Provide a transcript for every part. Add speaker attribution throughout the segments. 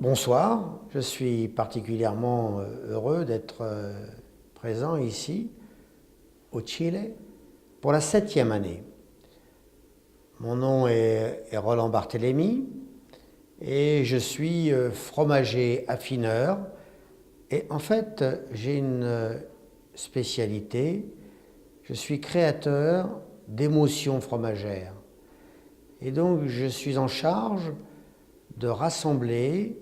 Speaker 1: Bonsoir, je suis particulièrement heureux d'être présent ici, au Chili, pour la 7e année. Mon nom est Roland Barthélémy et je suis fromager affineur. Et en fait, j'ai une spécialité, je suis créateur d'émotions fromagères. Et donc, je suis en charge de rassembler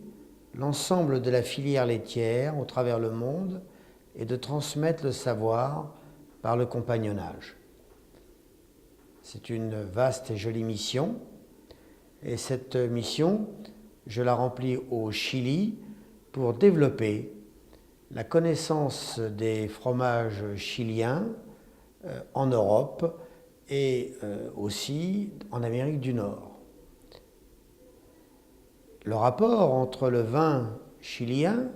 Speaker 1: l'ensemble de la filière laitière au travers le monde et de transmettre le savoir par le compagnonnage. C'est une vaste et jolie mission. Et cette mission, je la remplis au Chili pour développer la connaissance des fromages chiliens en Europe et aussi en Amérique du Nord. Le rapport entre le vin chilien,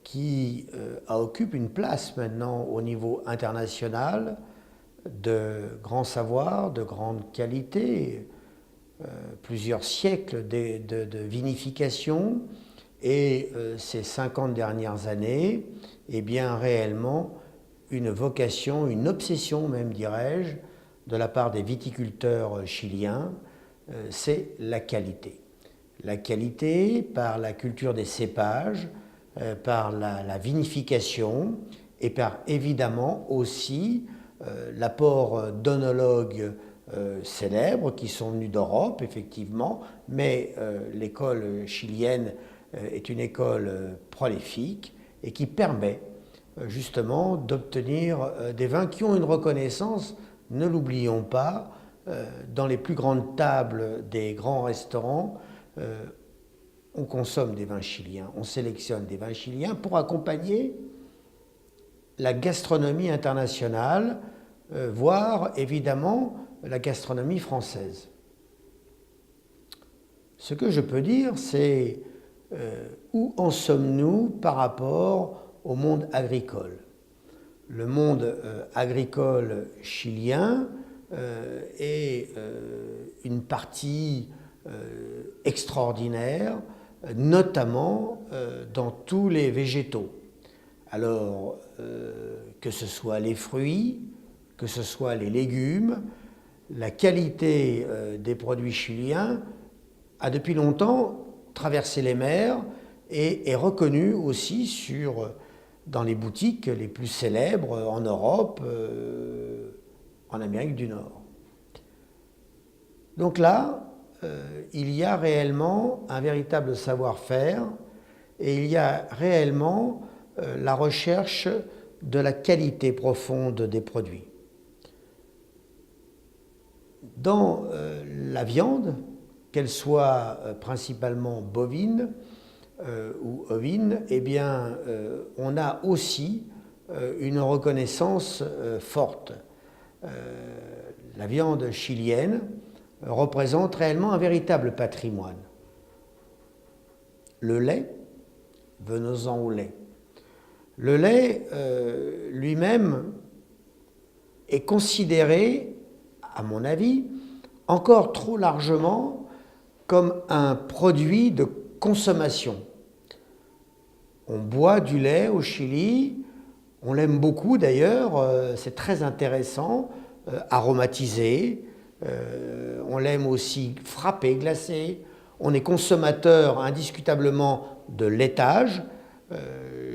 Speaker 1: qui occupe une place maintenant au niveau international, de grands savoirs, de grande qualité, plusieurs siècles de vinification, et ces 50 dernières années, eh bien réellement une vocation, une obsession même dirais-je, de la part des viticulteurs chiliens, c'est la qualité. La qualité par la culture des cépages, par la vinification et par évidemment aussi l'apport d'œnologues célèbres qui sont venus d'Europe effectivement, mais l'école chilienne est une école prolifique et qui permet justement d'obtenir des vins qui ont une reconnaissance, ne l'oublions pas, dans les plus grandes tables des grands restaurants. On consomme des vins chiliens, on sélectionne des vins chiliens pour accompagner la gastronomie internationale, voire évidemment la gastronomie française. Ce que je peux dire, c'est où en sommes-nous par rapport au monde agricole. Le monde agricole chilien est une partie extraordinaire, notamment dans tous les végétaux. Alors, que ce soit les fruits, que ce soit les légumes, la qualité des produits chiliens a depuis longtemps traversé les mers et est reconnue aussi dans les boutiques les plus célèbres en Europe, en Amérique du Nord. Donc là, il y a réellement un véritable savoir-faire et il y a réellement la recherche de la qualité profonde des produits. Dans la viande, qu'elle soit principalement bovine ou ovine, eh bien, on a aussi une reconnaissance forte. La viande chilienne représente réellement un véritable patrimoine. Le lait, venons-en au lait. Le lait lui-même est considéré, à mon avis, encore trop largement comme un produit de consommation. On boit du lait au Chili, on l'aime beaucoup d'ailleurs, c'est très intéressant, aromatisé. On l'aime aussi frappé, glacé. On est consommateur indiscutablement de laitage.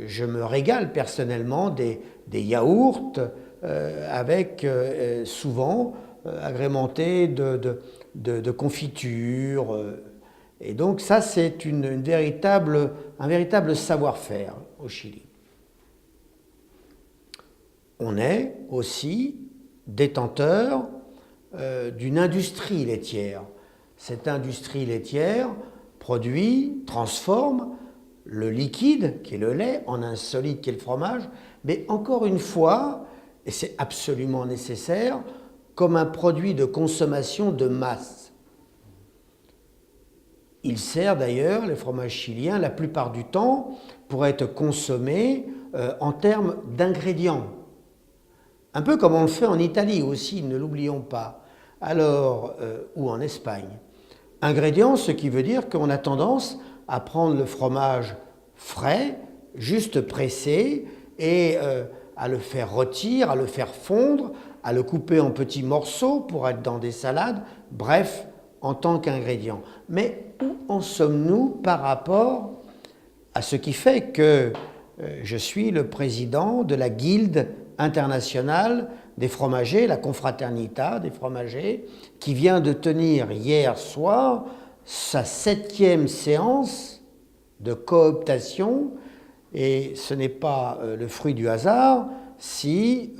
Speaker 1: Je me régale personnellement des yaourts avec souvent agrémentés de confitures. Et donc ça, c'est un véritable savoir-faire au Chili. On est aussi détenteur d'une industrie laitière. Cette industrie laitière produit, transforme le liquide, qui est le lait, en un solide, qui est le fromage, mais encore une fois, et c'est absolument nécessaire, comme un produit de consommation de masse. Il sert d'ailleurs, les fromages chiliens, la plupart du temps, pour être consommés en termes d'ingrédients. Un peu comme on le fait en Italie aussi, ne l'oublions pas, ou en Espagne. Ingrédients, ce qui veut dire qu'on a tendance à prendre le fromage frais, juste pressé, et à le faire rôtir, à le faire fondre, à le couper en petits morceaux pour être dans des salades, bref, en tant qu'ingrédient. Mais où en sommes-nous par rapport à ce qui fait que je suis le président de la Guilde internationale des fromagers, la Confraternita des fromagers, qui vient de tenir hier soir sa 7e séance de cooptation, et ce n'est pas le fruit du hasard si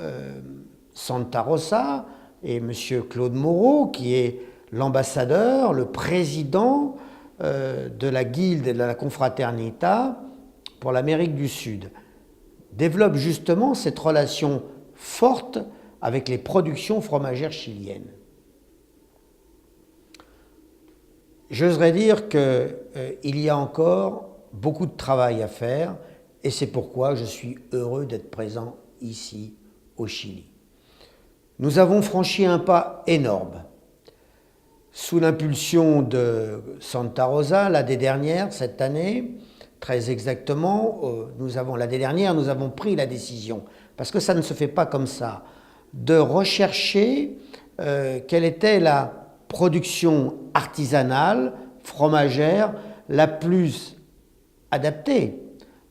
Speaker 1: Santa Rosa et M. Claude Moreau, qui est l'ambassadeur, le président de la Guilde et de la Confraternita pour l'Amérique du Sud, développe justement cette relation forte avec les productions fromagères chiliennes. J'oserais dire qu'il y a encore beaucoup de travail à faire, et c'est pourquoi je suis heureux d'être présent ici au Chili. Nous avons franchi un pas énorme. Sous l'impulsion de Santa Rosa, l'année dernière, cette année, très exactement, l'année dernière, nous avons pris la décision, parce que ça ne se fait pas comme ça, de rechercher quelle était la production artisanale, fromagère, la plus adaptée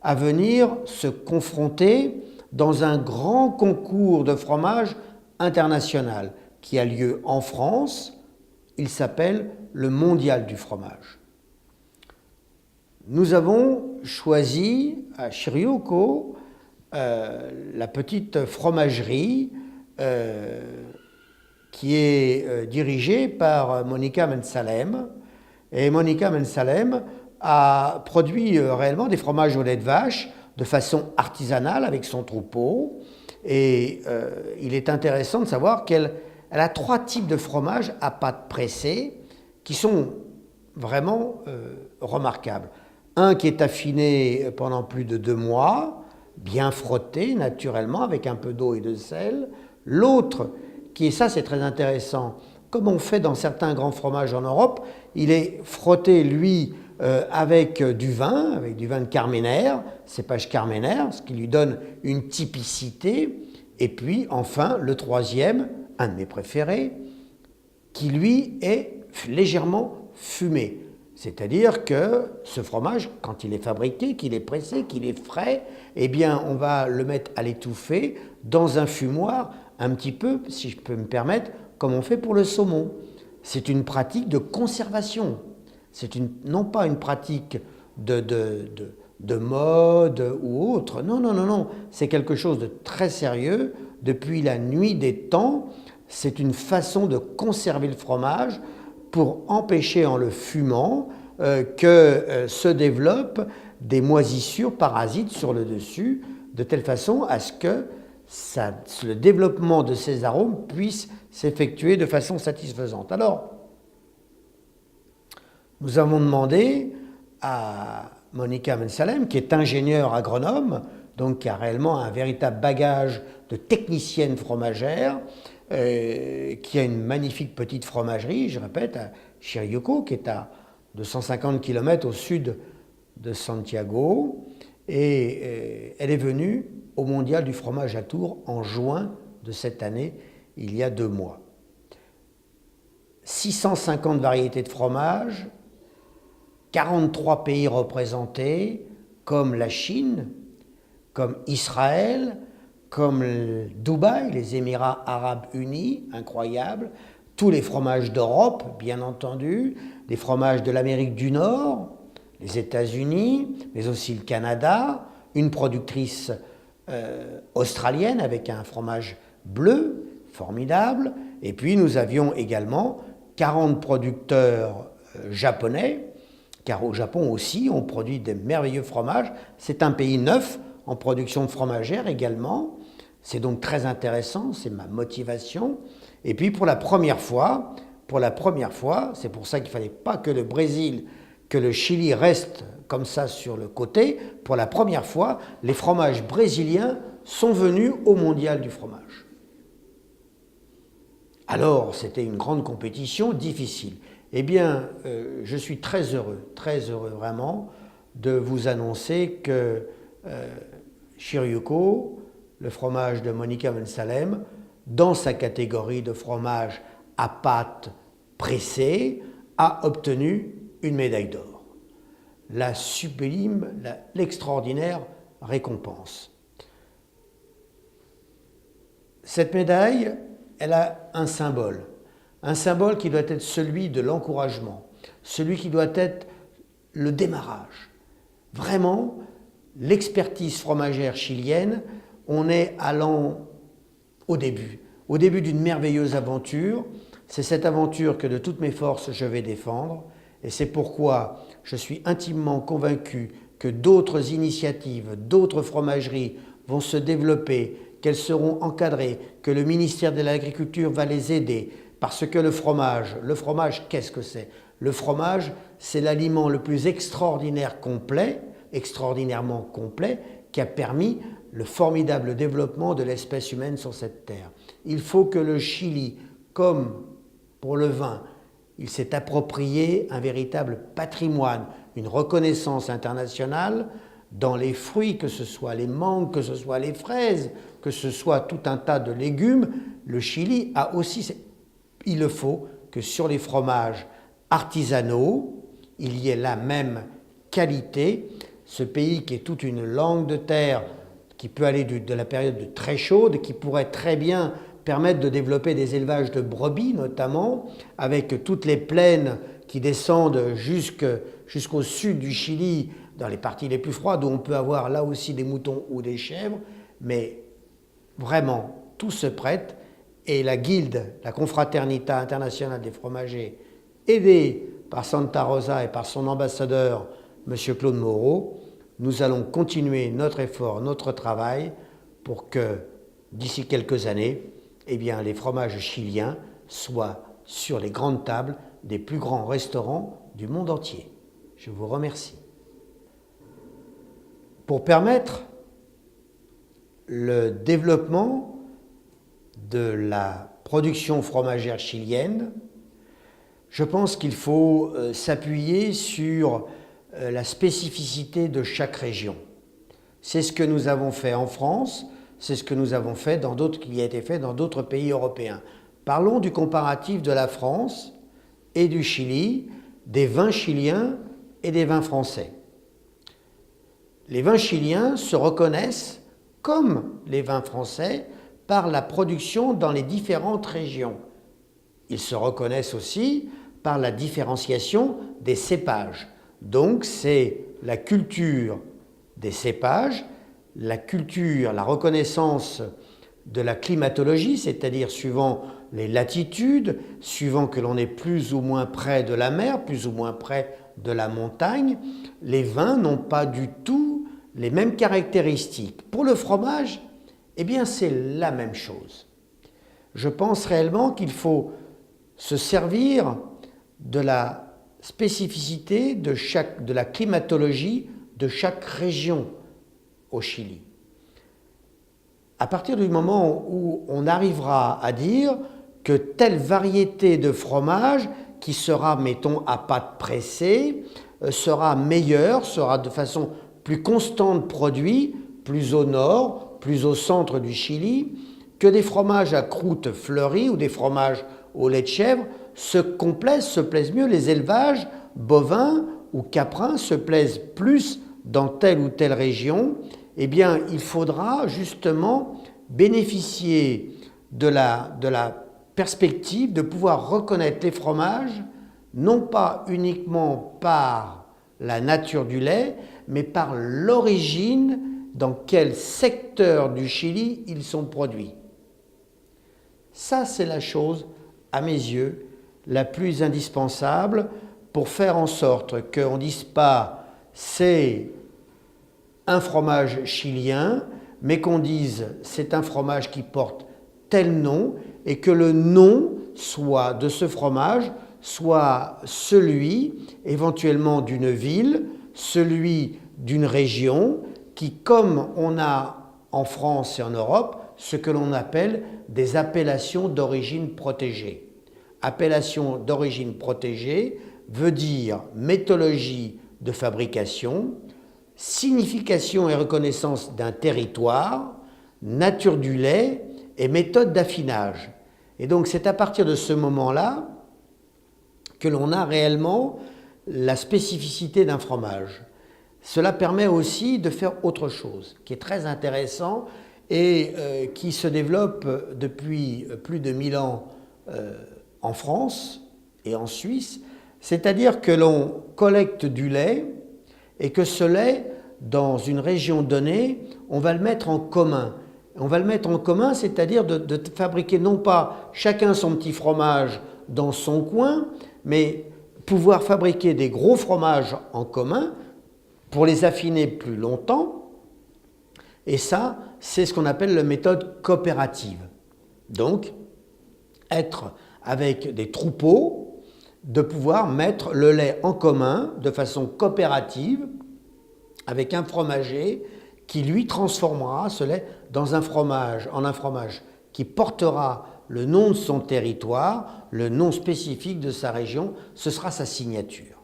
Speaker 1: à venir se confronter dans un grand concours de fromage international qui a lieu en France. Il s'appelle le Mondial du fromage. Nous avons choisi à Shiryuko la petite fromagerie qui est dirigée par Monica Mensalem. Et Monica Mensalem a produit réellement des fromages au lait de vache de façon artisanale avec son troupeau. Et il est intéressant de savoir qu'elle a 3 types de fromages à pâte pressée qui sont vraiment remarquables. Un qui est affiné pendant plus de 2 mois, bien frotté naturellement avec un peu d'eau et de sel. L'autre, qui est ça c'est très intéressant, comme on fait dans certains grands fromages en Europe, il est frotté lui avec du vin de Carmenère, cépage Carmenère, ce qui lui donne une typicité. Et puis enfin le troisième, un de mes préférés, qui lui est légèrement fumé. C'est-à-dire que ce fromage, quand il est fabriqué, qu'il est pressé, qu'il est frais, eh bien on va le mettre à l'étouffer dans un fumoir, un petit peu, si je peux me permettre, comme on fait pour le saumon. C'est une pratique de conservation. C'est non pas une pratique de mode ou autre. Non, non, non, non. C'est quelque chose de très sérieux. Depuis la nuit des temps, c'est une façon de conserver le fromage pour empêcher en le fumant que se développent des moisissures parasites sur le dessus, de telle façon à ce que le développement de ces arômes puisse s'effectuer de façon satisfaisante. Alors, nous avons demandé à Monica Mensalem, qui est ingénieure agronome, donc qui a réellement un véritable bagage de technicienne fromagère, qui a une magnifique petite fromagerie, je répète, à Shiryuko, qui est à 250 km au sud de Santiago, et elle est venue au Mondial du fromage à Tours en juin de cette année, il y a 2 mois. 650 variétés de fromage, 43 pays représentés, comme la Chine, comme Israël, comme Dubaï, les Émirats arabes unis, incroyable, tous les fromages d'Europe, bien entendu, les fromages de l'Amérique du Nord, les États-Unis, mais aussi le Canada, une productrice australienne avec un fromage bleu, formidable, et puis nous avions également 40 producteurs japonais, car au Japon aussi, on produit des merveilleux fromages. C'est un pays neuf en production de fromagère également. C'est donc très intéressant, c'est ma motivation. Et puis pour la première fois, c'est pour ça qu'il ne fallait pas que le Brésil, que le Chili reste comme ça sur le côté. Pour la première fois, les fromages brésiliens sont venus au Mondial du fromage. Alors, c'était une grande compétition, difficile. Eh bien, je suis très heureux vraiment, de vous annoncer que Shiryuko, le fromage de Monica von Salem, dans sa catégorie de fromage à pâte pressée, a obtenu une médaille d'or. La sublime, l'extraordinaire récompense. Cette médaille, elle a un symbole qui doit être celui de l'encouragement, celui qui doit être le démarrage. Vraiment, l'expertise fromagère chilienne, on est allant au début d'une merveilleuse aventure. C'est cette aventure que de toutes mes forces je vais défendre, et c'est pourquoi je suis intimement convaincu que d'autres initiatives, d'autres fromageries vont se développer, qu'elles seront encadrées, que le ministère de l'Agriculture va les aider, parce que le fromage, qu'est-ce que c'est? Le fromage, c'est l'aliment le plus extraordinairement complet, qui a permis le formidable développement de l'espèce humaine sur cette terre. Il faut que le Chili, comme pour le vin, il s'est approprié un véritable patrimoine, une reconnaissance internationale dans les fruits, que ce soit les mangues, que ce soit les fraises, que ce soit tout un tas de légumes. Le Chili a aussi... Il le faut que sur les fromages artisanaux, il y ait la même qualité. Ce pays qui est toute une langue de terre, qui peut aller de la période de très chaude, qui pourrait très bien permettre de développer des élevages de brebis notamment, avec toutes les plaines qui descendent jusqu'au sud du Chili, dans les parties les plus froides, où on peut avoir là aussi des moutons ou des chèvres, mais vraiment tout se prête, et la Guilde, la Confraternita Internationale des Fromagers, aidée par Santa Rosa et par son ambassadeur, M. Claude Moreau, nous allons continuer notre effort, notre travail, pour que d'ici quelques années, eh bien, les fromages chiliens soient sur les grandes tables des plus grands restaurants du monde entier. Je vous remercie. Pour permettre le développement de la production fromagère chilienne, je pense qu'il faut s'appuyer sur la spécificité de chaque région. C'est ce que nous avons fait en France, c'est ce que nous avons fait qui a été fait dans d'autres pays européens. Parlons du comparatif de la France et du Chili, des vins chiliens et des vins français. Les vins chiliens se reconnaissent, comme les vins français, par la production dans les différentes régions. Ils se reconnaissent aussi par la différenciation des cépages. Donc c'est la culture des cépages, la reconnaissance de la climatologie, c'est-à-dire suivant les latitudes, suivant que l'on est plus ou moins près de la mer, plus ou moins près de la montagne, les vins n'ont pas du tout les mêmes caractéristiques. Pour le fromage, eh bien c'est la même chose. Je pense réellement qu'il faut se servir de la spécificité de la climatologie de chaque région au Chili. À partir du moment où on arrivera à dire que telle variété de fromage qui sera, mettons, à pâte pressée, sera meilleure, sera de façon plus constante produit, plus au nord, plus au centre du Chili, que des fromages à croûte fleurie ou des fromages au lait de chèvre se plaisent mieux, les élevages bovins ou caprins se plaisent plus dans telle ou telle région, eh bien il faudra justement bénéficier de la perspective de pouvoir reconnaître les fromages, non pas uniquement par la nature du lait, mais par l'origine, dans quel secteur du Chili ils sont produits. Ça, c'est la chose, à mes yeux, la plus indispensable pour faire en sorte qu'on ne dise pas c'est un fromage chilien, mais qu'on dise c'est un fromage qui porte tel nom et que le nom soit de ce fromage soit celui éventuellement d'une ville, celui d'une région qui, comme on a en France et en Europe, ce que l'on appelle des appellations d'origine protégée. appellation d'origine protégée veut dire méthodologie de fabrication, signification et reconnaissance d'un territoire, nature du lait et méthode d'affinage. Et donc c'est à partir de ce moment-là que l'on a réellement la spécificité d'un fromage. Cela permet aussi de faire autre chose, qui est très intéressant et qui se développe depuis plus de 1000 ans en France et en Suisse, c'est-à-dire que l'on collecte du lait et que ce lait, dans une région donnée, on va le mettre en commun. On va le mettre en commun, c'est-à-dire de fabriquer non pas chacun son petit fromage dans son coin, mais pouvoir fabriquer des gros fromages en commun pour les affiner plus longtemps. Et ça, c'est ce qu'on appelle la méthode coopérative. Donc, être avec des troupeaux, de pouvoir mettre le lait en commun de façon coopérative avec un fromager qui lui transformera ce lait en un fromage qui portera le nom de son territoire, le nom spécifique de sa région, ce sera sa signature.